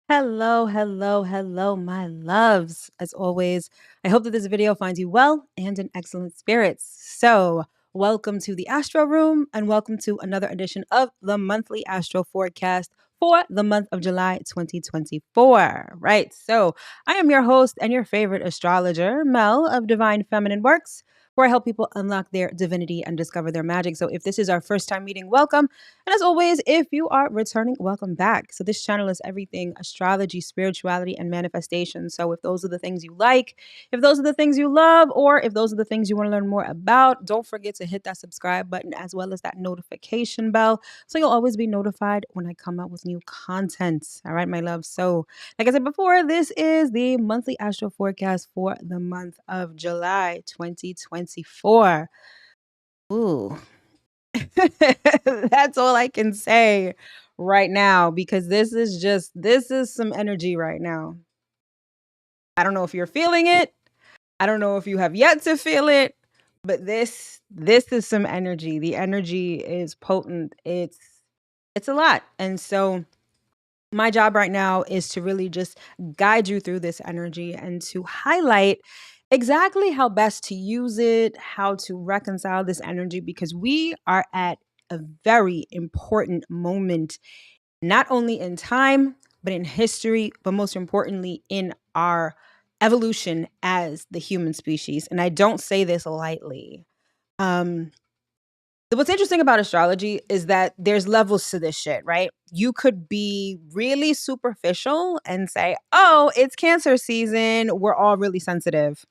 Hello, hello, hello, my loves. As always, I hope that this video finds you well and in excellent spirits. So, welcome to the Astro Room and welcome to another edition of the monthly Astro forecast for the month of July 2024. Right. So, I am your host and your favorite astrologer, Mel of Divine Feminine Works, where I help people unlock their divinity and discover their magic. So, if this is our first time meeting, welcome. And as always, if you are returning, welcome back. So, this channel is everything astrology, spirituality, and manifestation. So, if those are the things you like, if those are the things you love, or if those are the things you want to learn more about, don't forget to hit that subscribe button as well as that notification bell. So, you'll always be notified when I come out with new content. All right, my love. So, like I said before, this is the monthly astro forecast for the month of July 2024. Ooh. That's all I can say right now because this is some energy right now. I don't know if you're feeling it. I don't know if you have yet to feel it, but this is some energy. The energy is potent. It's a lot. And so my job right now is to really just guide you through this energy and to highlight exactly how best to use it, how to reconcile this energy, because we are at a very important moment, not only in time, but in history, but most importantly, in our evolution as the human species. And I don't say this lightly. Um, What's interesting about astrology is that there's levels to this shit, right? You could be really superficial and say, oh, it's Cancer season. We're all really sensitive.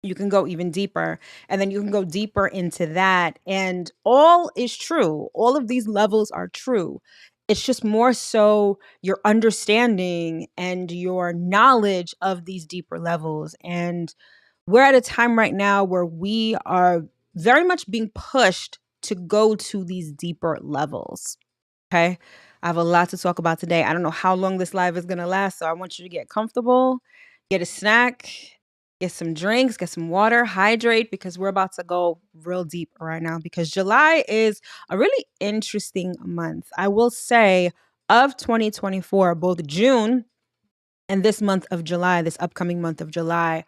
You can go even deeper, and then you can go deeper into that. And all is true. All of these levels are true. It's just more so your understanding and your knowledge of these deeper levels. And we're at a time right now where we are very much being pushed to go to these deeper levels. Okay. I have a lot to talk about today. I don't know how long this live is going to last. So I want you to get comfortable, get a snack, get some drinks, get some water, hydrate, because we're about to go real deep right now. Because July is a really interesting month. I will say of 2024, both June and this month of July, this upcoming month of July,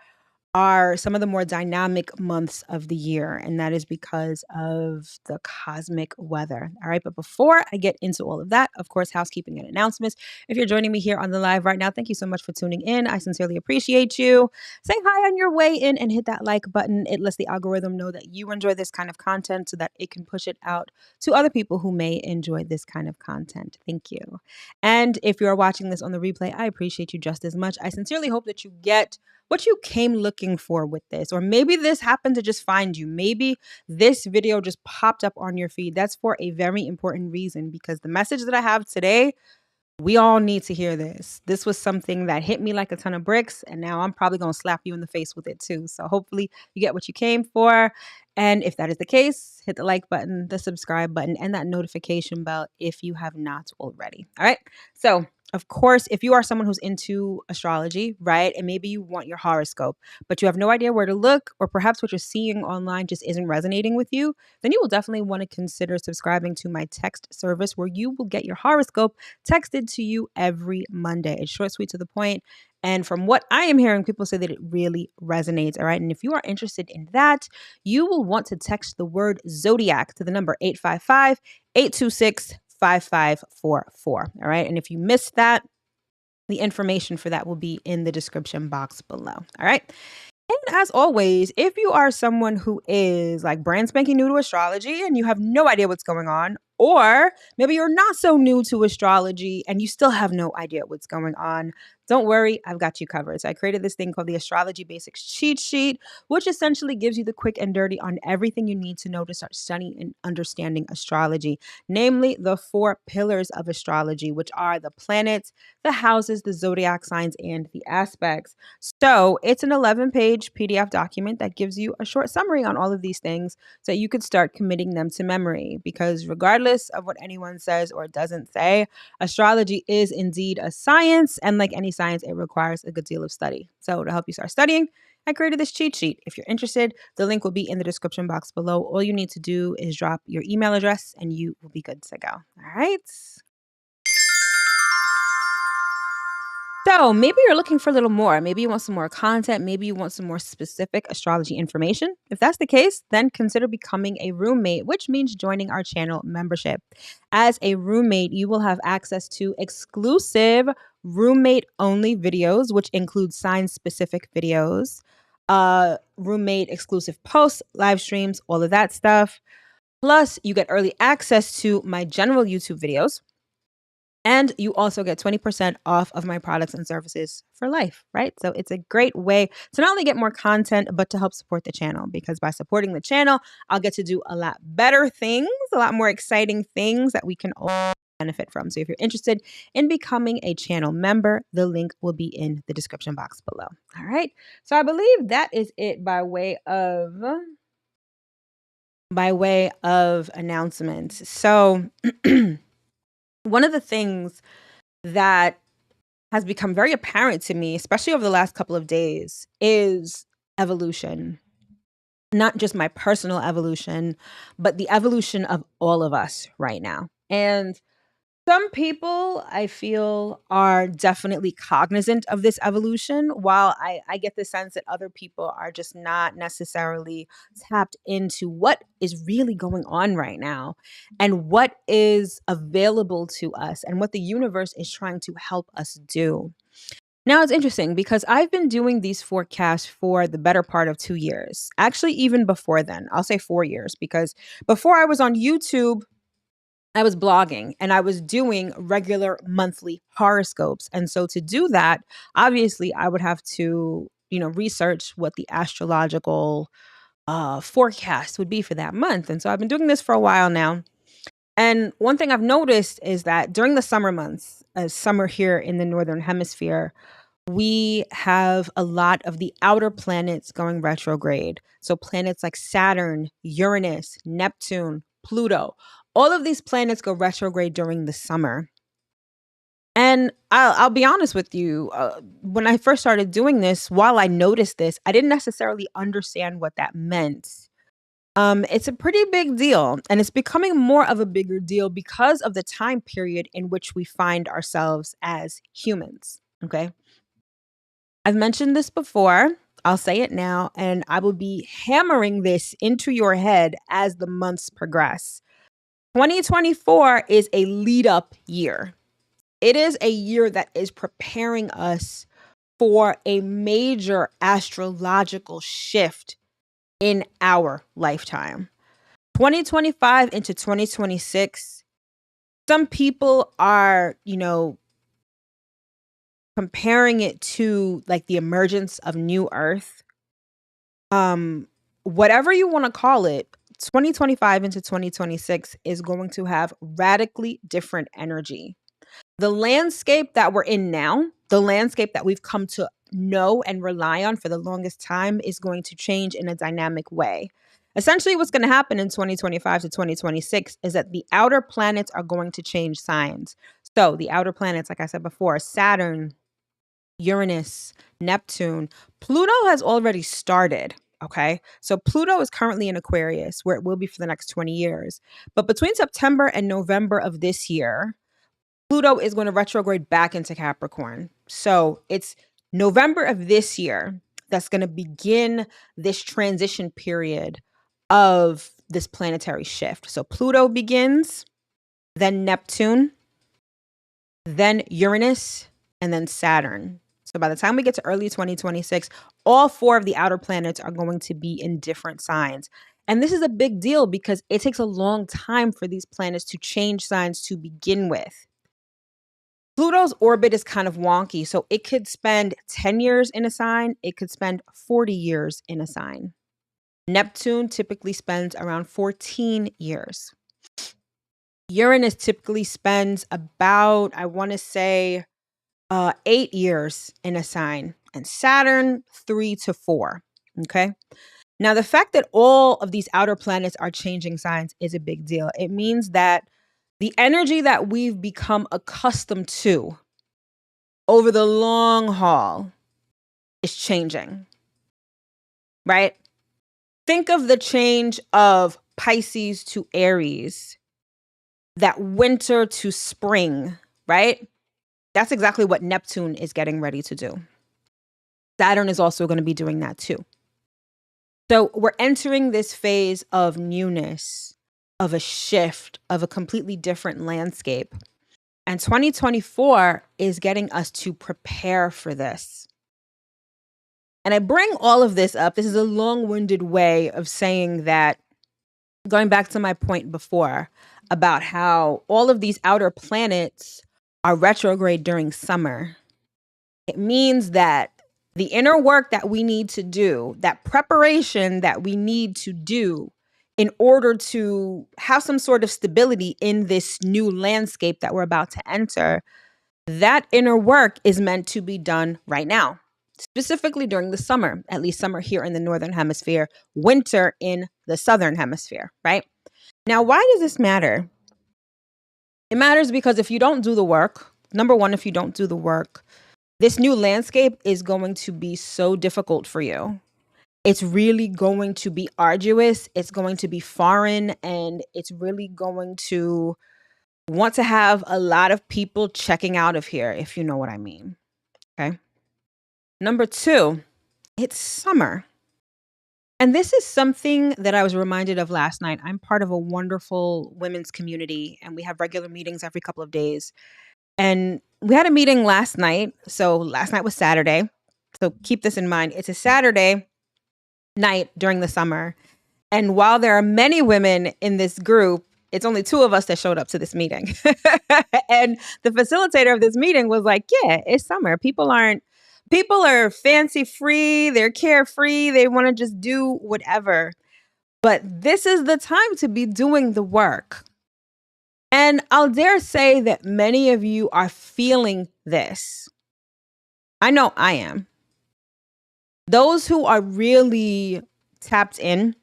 are some of the more dynamic months of the year, and that is because of the cosmic weather. All right, but before I get into all of that, of course, housekeeping and announcements. If you're joining me here on the live right now, thank you so much for tuning in. I sincerely appreciate you. Say hi on your way in and hit that like button. It lets the algorithm know that you enjoy this kind of content so that it can push it out to other people who may enjoy this kind of content. Thank you. And if you're watching this on the replay, I appreciate you just as much. I sincerely hope that you get what you came looking for with this. Or maybe this happened to just find you. Maybe this video just popped up on your feed. That's for a very important reason, because the message that I have today, we all need to hear this. This was something that hit me like a ton of bricks, and now I'm probably going to slap you in the face with it too. So hopefully you get what you came for. And if that is the case, hit the like button, the subscribe button, and that notification bell if you have not already. All right. So of course, if you are someone who's into astrology, right, and maybe you want your horoscope, but you have no idea where to look, or perhaps what you're seeing online just isn't resonating with you, then you will definitely want to consider subscribing to my text service, where you will get your horoscope texted to you every Monday. It's short, sweet, to the point. And from what I am hearing, people say that it really resonates. All right. And if you are interested in that, you will want to text the word zodiac to the number 855-826 5544. All right. And if you missed that, the information for that will be in the description box below. All right. And as always, if you are someone who is like brand spanking new to astrology and you have no idea what's going on, or maybe you're not so new to astrology and you still have no idea what's going on, don't worry, I've got you covered. So I created this thing called the Astrology Basics Cheat Sheet, which essentially gives you the quick and dirty on everything you need to know to start studying and understanding astrology, namely the 4 pillars of astrology, which are the planets, the houses, the zodiac signs, and the aspects. So it's an 11-page PDF document that gives you a short summary on all of these things so you could start committing them to memory, because regardless of what anyone says or doesn't say, astrology is indeed a science, and like any science, it requires a good deal of study. So to help you start studying, I created this cheat sheet. If you're interested, the link will be in the description box below. All you need to do is drop your email address and you will be good to go. All right. So maybe you're looking for a little more. Maybe you want some more content. Maybe you want some more specific astrology information. If that's the case, then consider becoming a roommate, which means joining our channel membership. As a roommate, you will have access to exclusive roommate only videos, which include sign specific videos, roommate exclusive posts, live streams, all of that stuff. Plus, you get early access to my general YouTube videos. And you also get 20% off of my products and services for life, right? So it's a great way to not only get more content, but to help support the channel, because by supporting the channel, I'll get to do a lot better things, a lot more exciting things that we can all benefit from. So if you're interested in becoming a channel member, the link will be in the description box below. All right. So I believe that is it by way of announcements. So one of the things that has become very apparent to me, especially over the last couple of days, is evolution. Not just my personal evolution, but the evolution of all of us right now. And some people, I feel, are definitely cognizant of this evolution, while I get the sense that other people are just not necessarily tapped into what is really going on right now and what is available to us and what the universe is trying to help us do. Now, it's interesting because I've been doing these forecasts for the better part of 2 years. Actually, even before then, I'll say 4 years, because before I was on YouTube, I was blogging and I was doing regular monthly horoscopes. And so to do that, obviously I would have to, research what the astrological forecast would be for that month. And so I've been doing this for a while now. And one thing I've noticed is that during the summer months, as summer here in the Northern Hemisphere, we have a lot of the outer planets going retrograde. So planets like Saturn, Uranus, Neptune, Pluto, all of these planets go retrograde during the summer. And I'll be honest with you, when I first started doing this, while I noticed this, I didn't necessarily understand what that meant. It's a pretty big deal, and it's becoming more of a bigger deal because of the time period in which we find ourselves as humans. Okay. I've mentioned this before. I'll say it now, and I will be hammering this into your head as the months progress. 2024 is a lead up year. It is a year that is preparing us for a major astrological shift in our lifetime. 2025 into 2026, some people are, comparing it to like the emergence of new earth. Whatever you want to call it, 2025 into 2026 is going to have radically different energy. The landscape that we're in now, the landscape that we've come to know and rely on for the longest time, is going to change in a dynamic way. Essentially, what's going to happen in 2025 to 2026 is that the outer planets are going to change signs. So the outer planets, like I said before, Saturn, Uranus, Neptune, Pluto has already started. Okay. So Pluto is currently in Aquarius, where it will be for the next 20 years. But between September and November of this year, Pluto is going to retrograde back into Capricorn. So it's November of this year that's going to begin this transition period of this planetary shift. So Pluto begins, then Neptune, then Uranus, and then Saturn. So by the time we get to early 2026, all four of the outer planets are going to be in different signs. And this is a big deal because it takes a long time for these planets to change signs to begin with. Pluto's orbit is kind of wonky, so it could spend 10 years in a sign. It could spend 40 years in a sign. Neptune typically spends around 14 years. Uranus typically spends about, I want to say, 8 years in a sign, and Saturn 3 to 4. Okay. Now, the fact that all of these outer planets are changing signs is a big deal. It means that the energy that we've become accustomed to over the long haul is changing, right? Think of the change of Pisces to Aries, that winter to spring, right? That's exactly what Neptune is getting ready to do. Saturn is also going to be doing that too. So we're entering this phase of newness, of a shift, of a completely different landscape. And 2024 is getting us to prepare for this. And I bring all of this up. This is a long-winded way of saying that, going back to my point before about how all of these outer planets are retrograde during summer. It means that the inner work that we need to do, that preparation that we need to do in order to have some sort of stability in this new landscape that we're about to enter, that inner work is meant to be done right now, specifically during the summer, at least summer here in the Northern Hemisphere, winter in the Southern Hemisphere, right? Now, why does this matter? It matters because if you don't do the work, number one, if you don't do the work, this new landscape is going to be so difficult for you. It's really going to be arduous. It's going to be foreign, and it's really going to want to have a lot of people checking out of here, if you know what I mean. Okay. Number two, it's summer. And this is something that I was reminded of last night. I'm part of a wonderful women's community, and we have regular meetings every couple of days. And we had a meeting last night. So last night was Saturday. So keep this in mind. It's a Saturday night during the summer. And while there are many women in this group, it's only two of us that showed up to this meeting. And the facilitator of this meeting was like, yeah, it's summer. People are fancy free. They're carefree. They want to just do whatever. But this is the time to be doing the work. And I'll dare say that many of you are feeling this. I know I am. Those who are really tapped in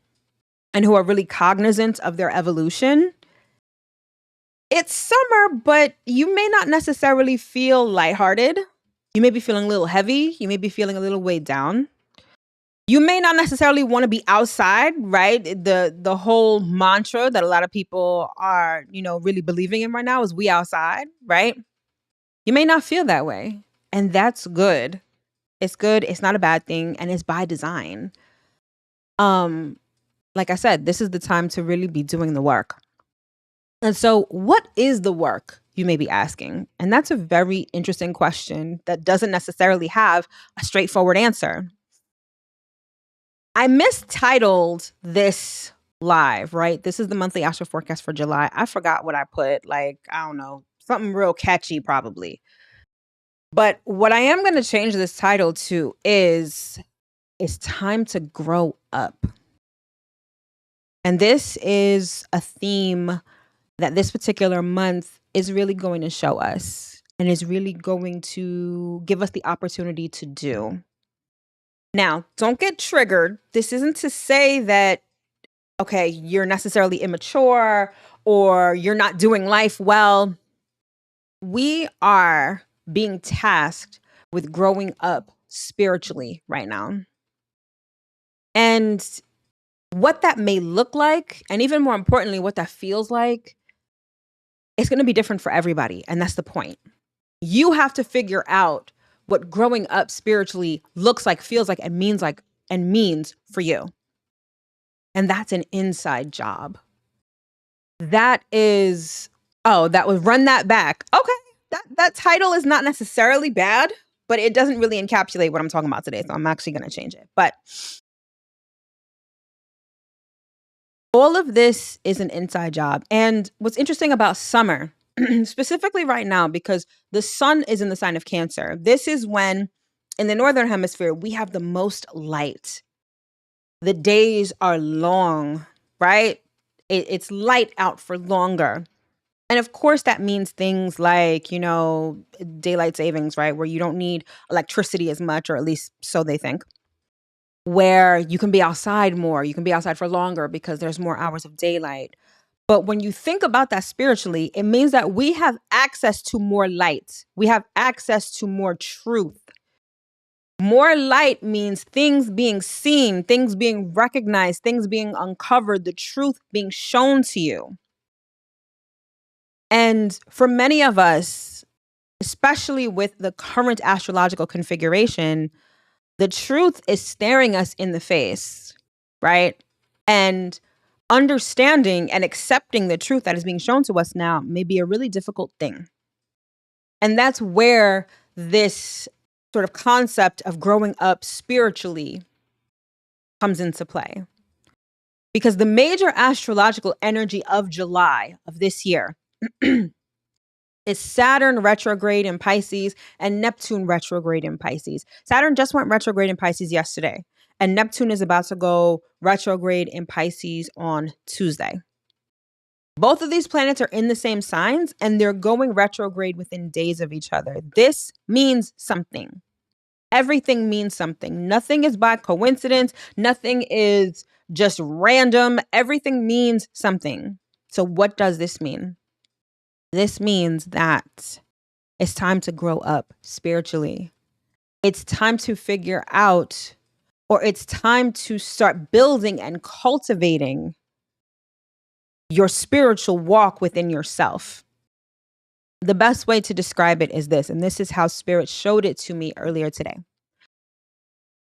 and who are really cognizant of their evolution, it's summer, but you may not necessarily feel lighthearted. You may be feeling a little heavy. You may be feeling a little weighed down. You may not necessarily want to be outside, right? The whole mantra that a lot of people are, really believing in right now is we outside, right? You may not feel that way. And that's good. It's good. It's not a bad thing. And it's by design. Like I said, this is the time to really be doing the work. And so what is the work, you may be asking? And that's a very interesting question that doesn't necessarily have a straightforward answer. I mistitled this live, right? This is the monthly astro forecast for July. I forgot what I put, I don't know, something real catchy probably. But what I am going to change this title to is, it's time to grow up. And this is a theme that this particular month is really going to show us and is really going to give us the opportunity to do. Now, don't get triggered. This isn't to say that, okay, you're necessarily immature or you're not doing life well. We are being tasked with growing up spiritually right now. And what that may look like, and even more importantly, what that feels like, it's going to be different for everybody. And that's the point. You have to figure out what growing up spiritually looks like, feels like, and means for you. And that's an inside job. That was run that back. Okay. That title is not necessarily bad, but it doesn't really encapsulate what I'm talking about today. So I'm actually going to change it. But all of this is an inside job. And what's interesting about summer, specifically right now, because the sun is in the sign of Cancer, this is when in the Northern Hemisphere, we have the most light. The days are long, right? It's light out for longer. And of course, that means things like, daylight savings, right? Where you don't need electricity as much, or at least so they think. Where you can be outside more, you can be outside for longer because there's more hours of daylight. But when you think about that spiritually, it means that we have access to more light. We have access to more truth. More light means things being seen, things being recognized, things being uncovered, the truth being shown to you. And for many of us, especially with the current astrological configuration, the truth is staring us in the face, right? And understanding and accepting the truth that is being shown to us now may be a really difficult thing. And that's where this sort of concept of growing up spiritually comes into play. Because the major astrological energy of July of this year is Saturn retrograde in Pisces and Neptune retrograde in Pisces. Saturn just went retrograde in Pisces yesterday, and Neptune is about to go retrograde in Pisces on Tuesday. Both of these planets are in the same signs, and they're going retrograde within days of each other. This means something. Everything means something. Nothing is by coincidence. Nothing is just random. Everything means something. So what does this mean? This means that it's time to grow up spiritually. It's time to figure out, or it's time to start building and cultivating your spiritual walk within yourself. The best way to describe it is this, and this is how Spirit showed it to me earlier today.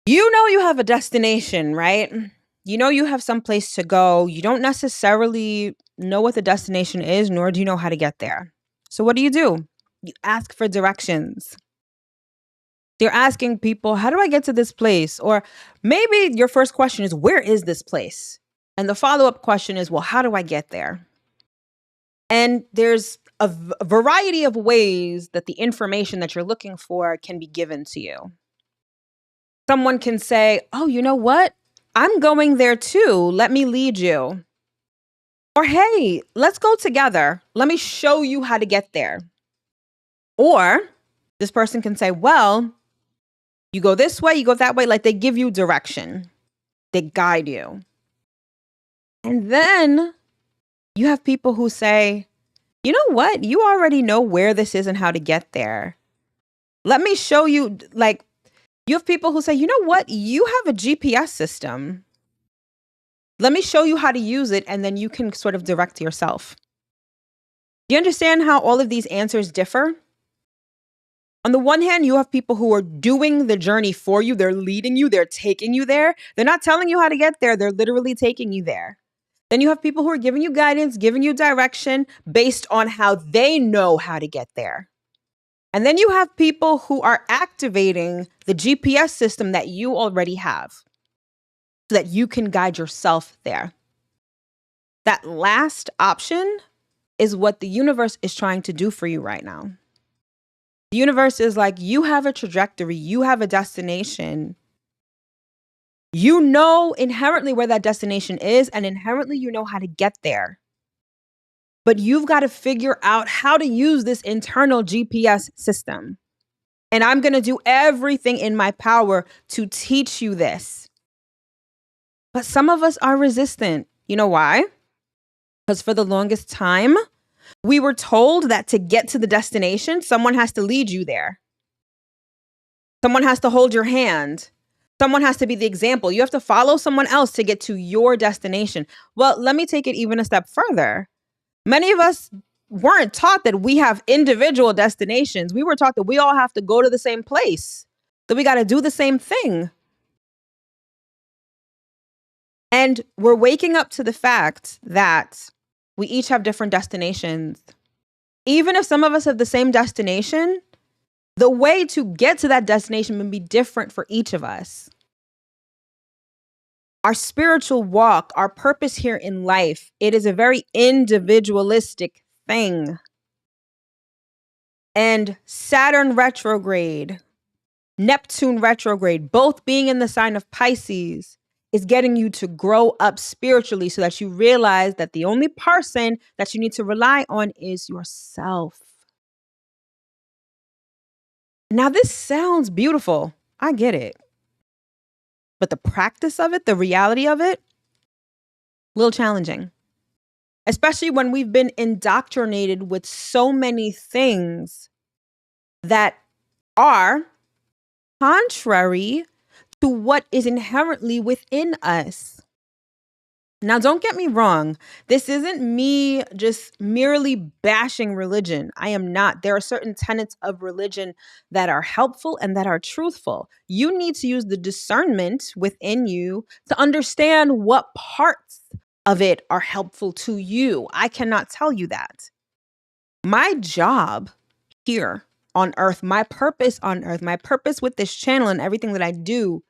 You know you have a destination, right? You know you have some place to go. You don't necessarily know what the destination is, nor do you know how to get there. So what do? You ask for directions. You're asking people, how do I get to this place? Or maybe your first question is, where is this place? And the follow-up question is, well, how do I get there? And there's a variety of ways that the information that you're looking for can be given to you. Someone can say, oh, you know what? I'm going there too. Let me lead you. Or, hey, let's go together. Let me show you how to get there. Or this person can say, well, you go this way, you go that way. Like, they give you direction. They guide you. And then you have people who say, you know what? You already know where this is and how to get there. Let me show you. Like, you have people who say, you know what? You have a GPS system. Let me show you how to use it, and then you can sort of direct yourself. Do you understand how all of these answers differ? On the one hand, you have people who are doing the journey for you. They're leading you. They're taking you there. They're not telling you how to get there. They're literally taking you there. Then you have people who are giving you guidance, giving you direction based on how they know how to get there. And then you have people who are activating the GPS system that you already have so that you can guide yourself there. That last option is what the universe is trying to do for you right now. The universe is like, you have a trajectory, you have a destination. You know inherently where that destination is, and inherently you know how to get there. But you've got to figure out how to use this internal GPS system. And I'm going to do everything in my power to teach you this. But some of us are resistant. You know why? Because for the longest time, we were told that to get to the destination, someone has to lead you there. Someone has to hold your hand. Someone has to be the example. You have to follow someone else to get to your destination. Well, let me take it even a step further. Many of us weren't taught that we have individual destinations. We were taught that we all have to go to the same place, that we got to do the same thing. And we're waking up to the fact that we each have different destinations. Even if some of us have the same destination, the way to get to that destination may be different for each of us. Our spiritual walk, our purpose here in life, it is a very individualistic thing. And Saturn retrograde, Neptune retrograde, both being in the sign of Pisces, is getting you to grow up spiritually so that you realize that the only person that you need to rely on is yourself. Now, this sounds beautiful. I get it. But the practice of it, the reality of it, a little challenging. especially when we've been indoctrinated with so many things that are contrary to what is inherently within us. Now, don't get me wrong. This isn't me just merely bashing religion. I am not. There are certain tenets of religion that are helpful and that are truthful. You need to use the discernment within you to understand what parts of it are helpful to you. I cannot tell you that. My job here on earth, my purpose on earth, my purpose with this channel and everything that I do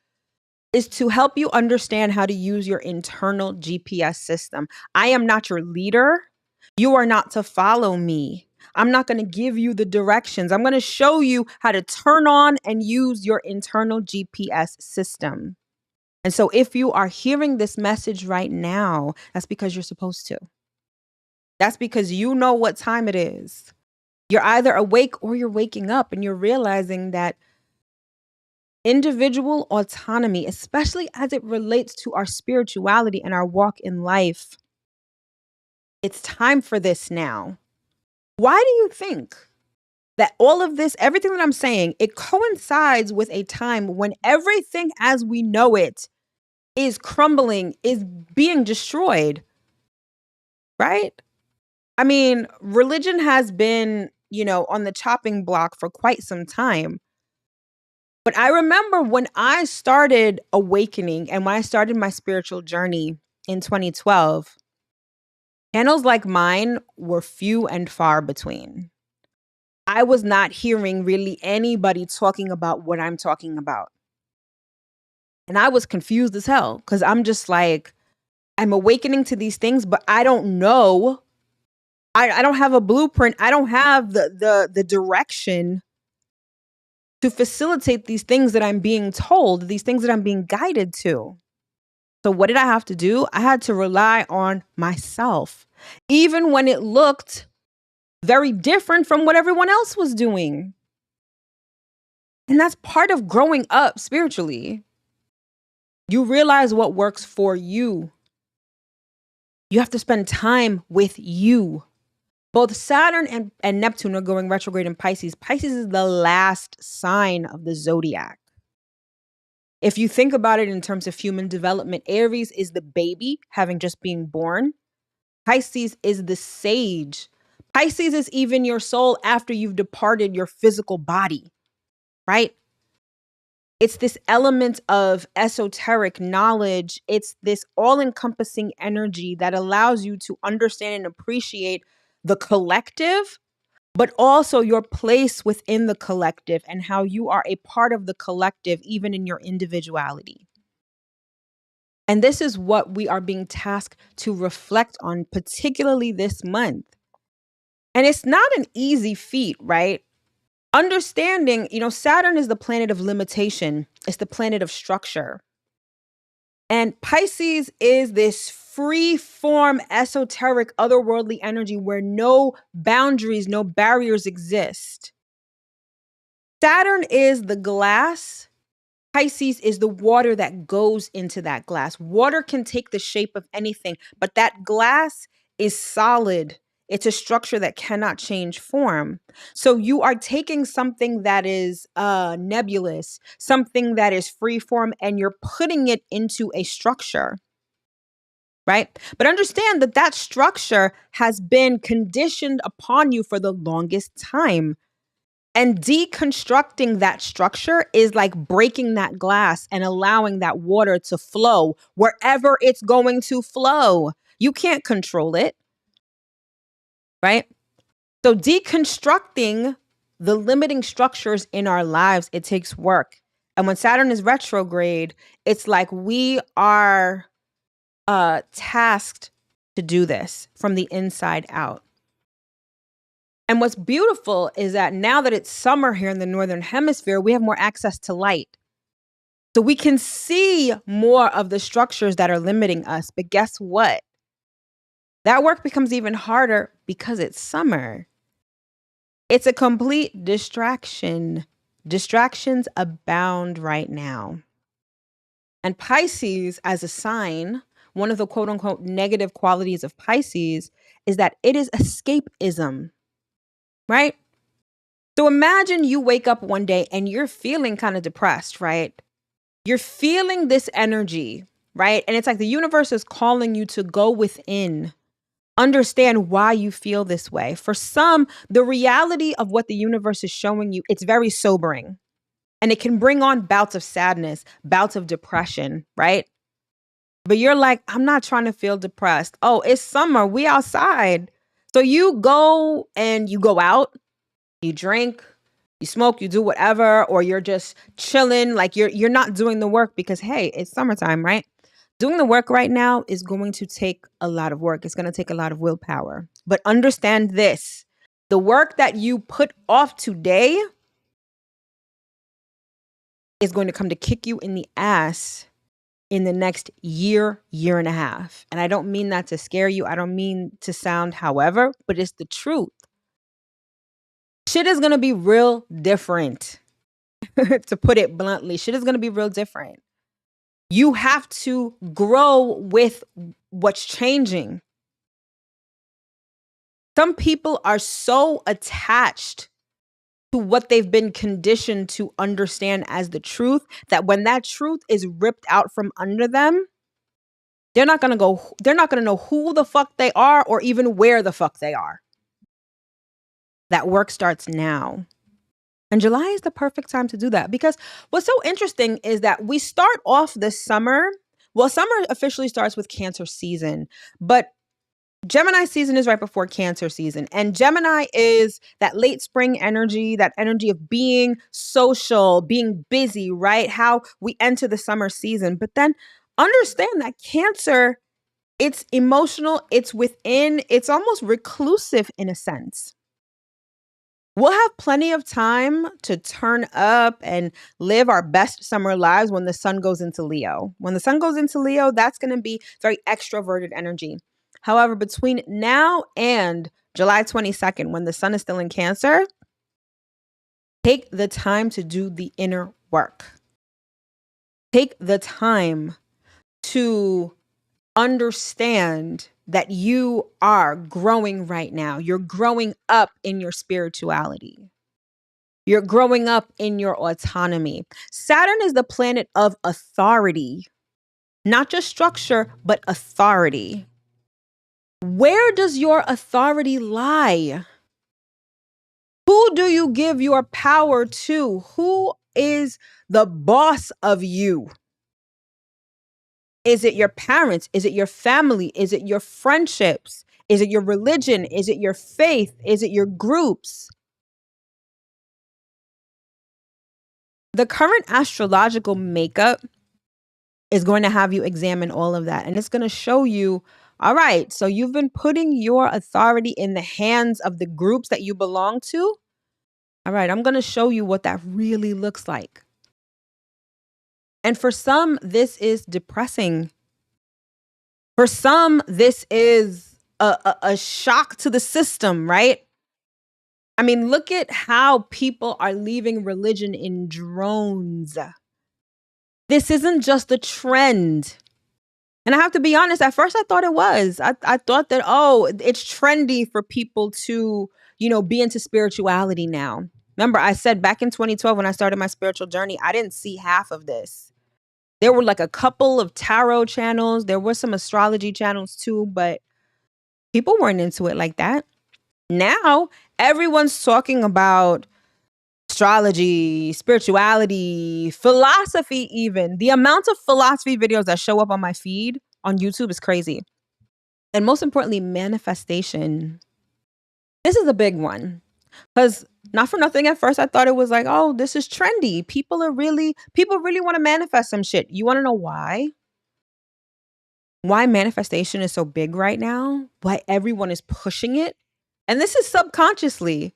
is to help you understand how to use your internal GPS system. I am not your leader. You are not to follow me. I'm not going to give you the directions. I'm going to show you how to turn on and use your internal GPS system. And so if you are hearing this message right now, that's because you're supposed to. That's because you know what time it is. You're either awake or you're waking up and you're realizing that individual autonomy, especially as it relates to our spirituality and our walk in life, it's time for this now. Why do you think that all of this, everything that I'm saying, it coincides with a time when everything as we know it is crumbling, is being destroyed, right? I mean, religion has been, on the chopping block for quite some time. But I remember when I started awakening and when I started my spiritual journey in 2012, channels like mine were few and far between. I was not hearing really anybody talking about what I'm talking about. And I was confused as hell because I'm just like, I'm awakening to these things, but I don't know. I don't have a blueprint. I don't have the direction to facilitate these things that I'm being told, these things that I'm being guided to. So what did I have to do? I had to rely on myself, even when it looked very different from what everyone else was doing. And that's part of growing up spiritually. You realize what works for you. You have to spend time with you. Both Saturn and Neptune are going retrograde in Pisces. Pisces is the last sign of the zodiac. If you think about it in terms of human development, Aries is the baby having just been born. Pisces is the sage. Pisces is even your soul after you've departed your physical body, right? It's this element of esoteric knowledge. It's this all-encompassing energy that allows you to understand and appreciate the collective, but also your place within the collective and how you are a part of the collective, even in your individuality. And this is what we are being tasked to reflect on, particularly this month. And it's not an easy feat, right? Understanding, Saturn is the planet of limitation. It's the planet of structure. And Pisces is this free form, esoteric, otherworldly energy where no boundaries, no barriers exist. Saturn is the glass. Pisces is the water that goes into that glass. Water can take the shape of anything, but that glass is solid. It's a structure that cannot change form. So you are taking something that is nebulous, something that is free form, and you're putting it into a structure, right? But understand that that structure has been conditioned upon you for the longest time. And deconstructing that structure is like breaking that glass and allowing that water to flow wherever it's going to flow. You can't control it, right? So deconstructing the limiting structures in our lives, it takes work. And when Saturn is retrograde, it's like we are tasked to do this from the inside out. And what's beautiful is that now that it's summer here in the Northern Hemisphere, we have more access to light. So we can see more of the structures that are limiting us. But guess what? That work becomes even harder because it's summer. It's a complete distraction. Distractions abound right now. And Pisces as a sign, one of the quote unquote negative qualities of Pisces is that it is escapism, right? So imagine you wake up one day and you're feeling kind of depressed, right? You're feeling this energy, right? And it's like the universe is calling you to go within, understand why you feel this way. For some, the reality of what the universe is showing you, it's very sobering. And it can bring on bouts of sadness, bouts of depression, right? But you're like, I'm not trying to feel depressed. Oh, it's summer. We outside. So you go and you go out, you drink, you smoke, you do whatever, or you're just chilling. Like you're not doing the work because, hey, it's summertime, right? Doing the work right now is going to take a lot of work. It's going to take a lot of willpower. But understand this, the work that you put off today is going to come to kick you in the ass in the next year, year and a half. And I don't mean that to scare you. I don't mean to sound however, but it's the truth. Shit is going to be real different. To put it bluntly, shit is going to be real different. You have to grow with what's changing. Some people are so attached to what they've been conditioned to understand as the truth that when that truth is ripped out from under them, they're not going to know who the fuck they are or even where the fuck they are. That work starts now. And July is the perfect time to do that because what's so interesting is that we start off this summer. Well, summer officially starts with Cancer season, but Gemini season is right before Cancer season. And Gemini is that late spring energy, that energy of being social, being busy, right? How we enter the summer season. But then understand that Cancer, it's emotional, it's within, it's almost reclusive in a sense. We'll have plenty of time to turn up and live our best summer lives when the sun goes into Leo. When the sun goes into Leo, that's going to be very extroverted energy. However, between now and July 22nd, when the sun is still in Cancer, take the time to do the inner work. Take the time to understand that you are growing right now. You're growing up in your spirituality. You're growing up in your autonomy. Saturn is the planet of authority, not just structure, but authority. Where does your authority lie? Who do you give your power to? Who is the boss of you? Is it your parents? Is it your family? Is it your friendships? Is it your religion? Is it your faith? Is it your groups? The current astrological makeup is going to have you examine all of that. And it's going to show you, all right, so you've been putting your authority in the hands of the groups that you belong to. All right, I'm going to show you what that really looks like. And for some, this is depressing. For some, this is a shock to the system, right? I mean, look at how people are leaving religion in drones. This isn't just a trend. And I have to be honest, at first I thought it was. I thought that, oh, it's trendy for people to, be into spirituality now. Remember, I said back in 2012 when I started my spiritual journey, I didn't see half of this. There were like a couple of tarot channels. There were some astrology channels too, but people weren't into it like that. Now, everyone's talking about astrology, spirituality, philosophy even. The amount of philosophy videos that show up on my feed on YouTube is crazy. And most importantly, manifestation. This is a big one. Because not for nothing, at first I thought it was like, oh, this is trendy. People really want to manifest some shit. You want to know why? Why manifestation is so big right now? Why everyone is pushing it? And this is subconsciously.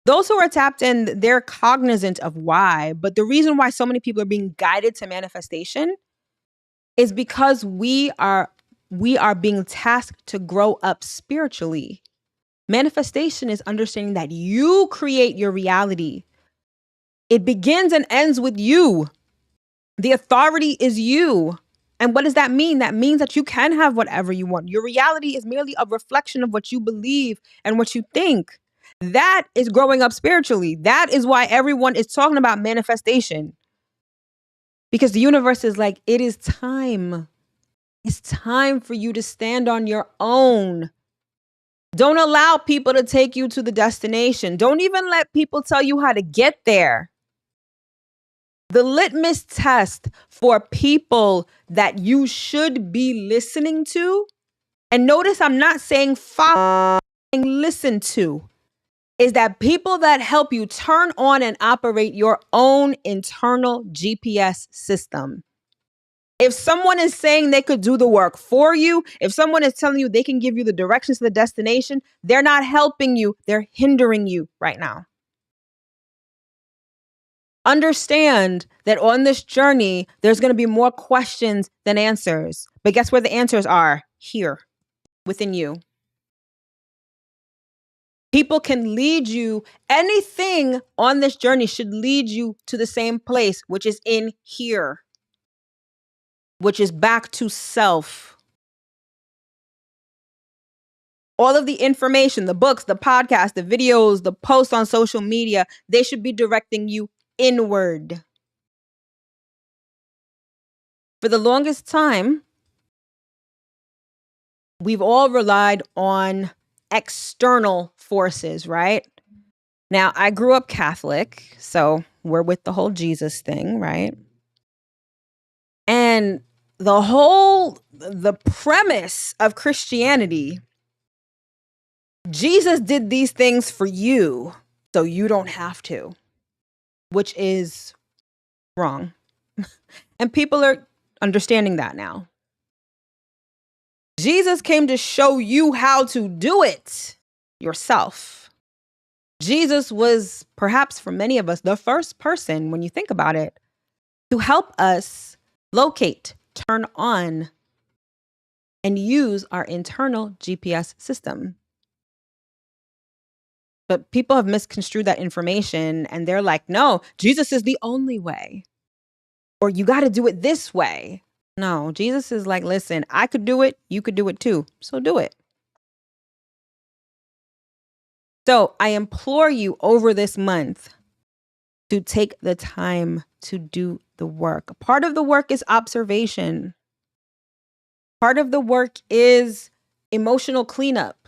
Those who are tapped in, they're cognizant of why. But the reason why so many people are being guided to manifestation is because we are being tasked to grow up spiritually. Manifestation is understanding that you create your reality. It begins and ends with you. The authority is you. And what does that mean? That means that you can have whatever you want. Your reality is merely a reflection of what you believe and what you think. That is growing up spiritually. That is why everyone is talking about manifestation. Because the universe is like, it is time. It's time for you to stand on your own. Don't allow people to take you to the destination. Don't even let people tell you how to get there. The litmus test for people that you should be listening to, and notice I'm not saying follow, I'm saying listen to, is that people that help you turn on and operate your own internal GPS system. If someone is saying they could do the work for you, if someone is telling you they can give you the directions to the destination, they're not helping you. They're hindering you right now. Understand that on this journey, there's going to be more questions than answers. But guess where the answers are? Here, within you. People can lead you. Anything on this journey should lead you to the same place, which is in here, which is back to self. All of the information, the books, the podcasts, the videos, the posts on social media, they should be directing you inward. For the longest time, we've all relied on external forces, right? Now, I grew up Catholic, so we're with the whole Jesus thing, right? And the premise of Christianity, Jesus did these things for you, so you don't have to, which is wrong. And people are understanding that now. Jesus came to show you how to do it yourself. Jesus was, perhaps for many of us, the first person, when you think about it, to help us locate, turn on, and use our internal GPS system. But people have misconstrued that information and they're like, no, Jesus is the only way. Or you got to do it this way. No, Jesus is like, listen, I could do it. You could do it too. So do it. So I implore you over this month to take the time to do the work. Part of the work is observation. Part of the work is emotional cleanup.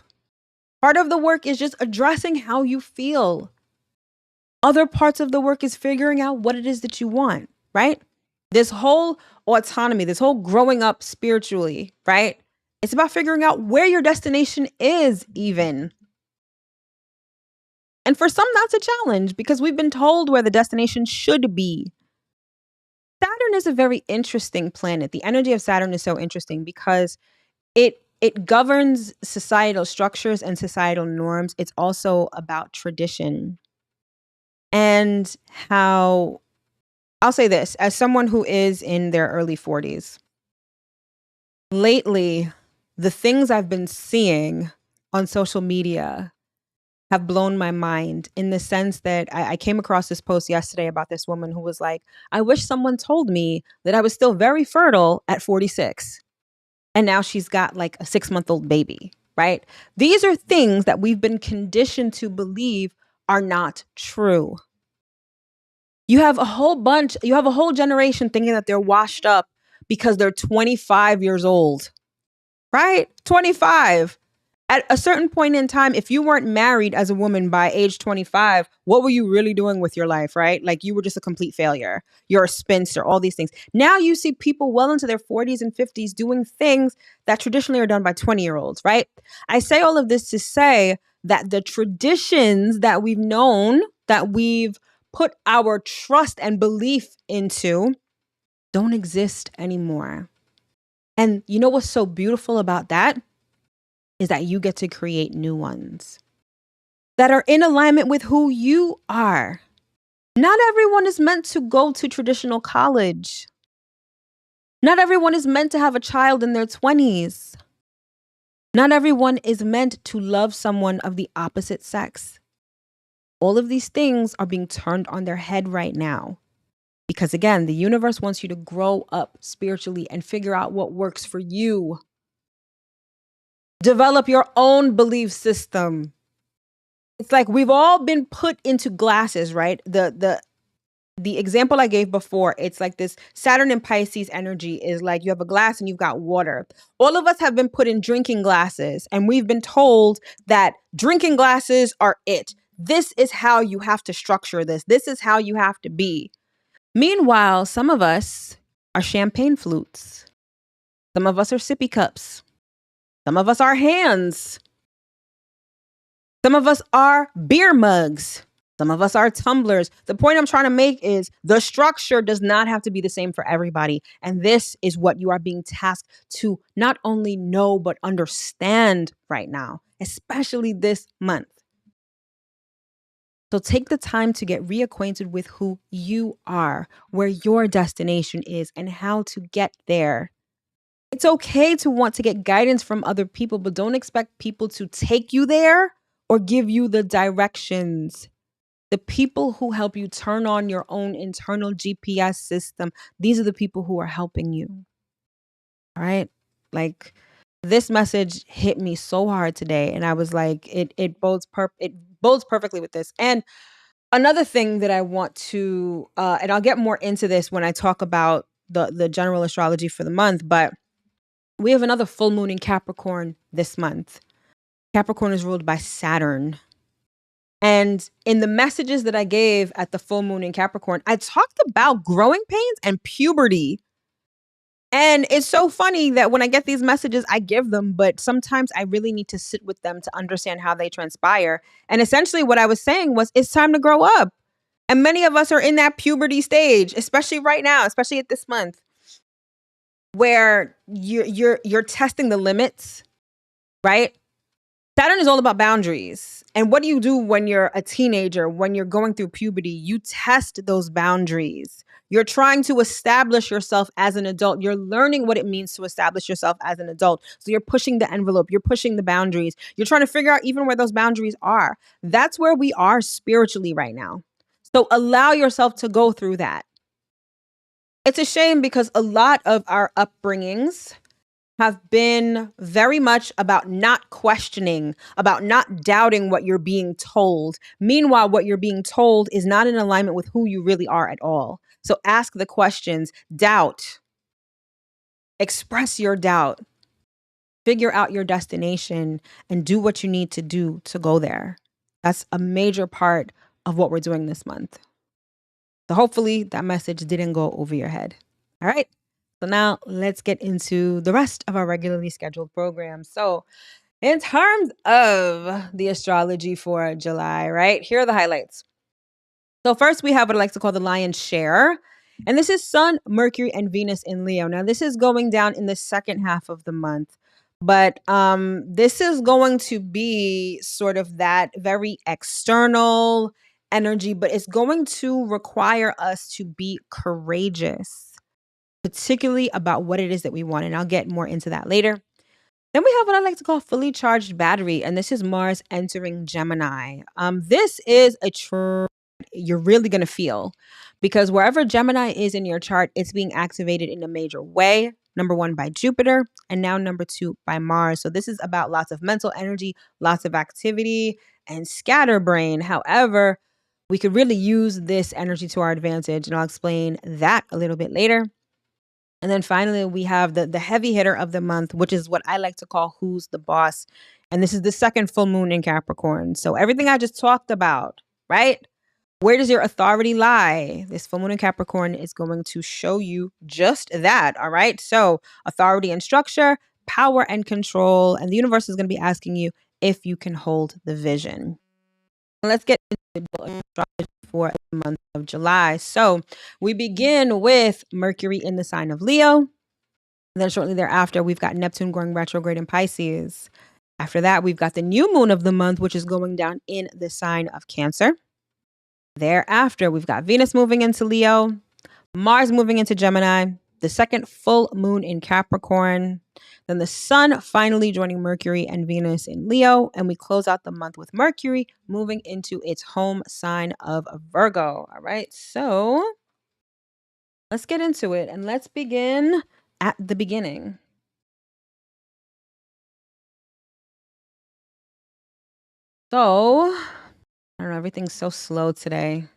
Part of the work is just addressing how you feel. Other parts of the work is figuring out what it is that you want, right? This whole autonomy, this whole growing up spiritually, right? It's about figuring out where your destination is even. And for some, that's a challenge because we've been told where the destination should be. Saturn is a very interesting planet. The energy of Saturn is so interesting because it governs societal structures and societal norms. It's also about tradition. And how, I'll say this, as someone who is in their early 40s, lately, the things I've been seeing on social media have blown my mind in the sense that I came across this post yesterday about this woman who was like, I wish someone told me that I was still very fertile at 46. And now she's got like a 6-month-old baby, right? These are things that we've been conditioned to believe are not true. You have a whole generation thinking that they're washed up because they're 25 years old, right? 25. At a certain point in time, if you weren't married as a woman by age 25, what were you really doing with your life, right? Like you were just a complete failure. You're a spinster, all these things. Now you see people well into their 40s and 50s doing things that traditionally are done by 20-year-olds, right? I say all of this to say that the traditions that we've known, that we've put our trust and belief into, don't exist anymore. And you know what's so beautiful about that? Is that you get to create new ones that are in alignment with who you are. Not everyone is meant to go to traditional college. Not everyone is meant to have a child in their 20s. Not everyone is meant to love someone of the opposite sex. All of these things are being turned on their head right now. Because again, the universe wants you to grow up spiritually and figure out what works for you. Develop your own belief system. It's like we've all been put into glasses, right? The example I gave before, it's like this Saturn and Pisces energy is like you have a glass and you've got water. All of us have been put in drinking glasses, and we've been told that drinking glasses are it. This is how you have to structure this. This is how you have to be. Meanwhile, some of us are champagne flutes. Some of us are sippy cups. Some of us are hands. Some of us are beer mugs. Some of us are tumblers. The point I'm trying to make is the structure does not have to be the same for everybody. And this is what you are being tasked to not only know, but understand right now, especially this month. So take the time to get reacquainted with who you are, where your destination is, and how to get there. It's okay to want to get guidance from other people, but don't expect people to take you there or give you the directions. The people who help you turn on your own internal GPS system, these are the people who are helping you. All right? Like, this message hit me so hard today, and I was like, it bodes perfectly with this. And another thing that I want to and I'll get more into this when I talk about the general astrology for the month, but we have another full moon in Capricorn this month. Capricorn is ruled by Saturn. And in the messages that I gave at the full moon in Capricorn, I talked about growing pains and puberty. And it's so funny that when I get these messages, I give them, but sometimes I really need to sit with them to understand how they transpire. And essentially what I was saying was, it's time to grow up. And many of us are in that puberty stage, especially right now, especially at this month, where you're testing the limits, right? Saturn is all about boundaries. And what do you do when you're a teenager, when you're going through puberty? You test those boundaries. You're trying to establish yourself as an adult. You're learning what it means to establish yourself as an adult. So you're pushing the envelope. You're pushing the boundaries. You're trying to figure out even where those boundaries are. That's where we are spiritually right now. So allow yourself to go through that. It's a shame because a lot of our upbringings have been very much about not questioning, about not doubting what you're being told. Meanwhile, what you're being told is not in alignment with who you really are at all. So ask the questions, doubt, express your doubt, figure out your destination, and do what you need to do to go there. That's a major part of what we're doing this month. So hopefully that message didn't go over your head. All right. So now let's get into the rest of our regularly scheduled program. So in terms of the astrology for July, right? Here are the highlights. So first we have what I like to call the lion's share. And this is Sun, Mercury, and Venus in Leo. Now this is going down in the second half of the month. But this is going to be sort of that very external energy, but it's going to require us to be courageous, particularly about what it is that we want. And I'll get more into that later. Then we have what I like to call fully charged battery. And this is Mars entering Gemini. This is a you're really going to feel, because wherever Gemini is in your chart, it's being activated in a major way. Number one by Jupiter, and now number two by Mars. So this is about lots of mental energy, lots of activity, and scatterbrain. However, we could really use this energy to our advantage, and I'll explain that a little bit later. And then finally, we have the heavy hitter of the month, which is what I like to call Who's the Boss? And this is the second full moon in Capricorn. So everything I just talked about, right? Where does your authority lie? This full moon in Capricorn is going to show you just that, all right? So authority and structure, power and control, and the universe is going to be asking you if you can hold the vision. Let's get into astrology for the month of July. So we begin with Mercury in the sign of Leo. And then shortly thereafter, we've got Neptune going retrograde in Pisces. After that, we've got the new moon of the month, which is going down in the sign of Cancer. Thereafter, we've got Venus moving into Leo, Mars moving into Gemini, the second full moon in Capricorn, then the sun finally joining Mercury and Venus in Leo, and we close out the month with Mercury moving into its home sign of Virgo. All right, so let's get into it and let's begin at the beginning. So, I don't know, everything's so slow today.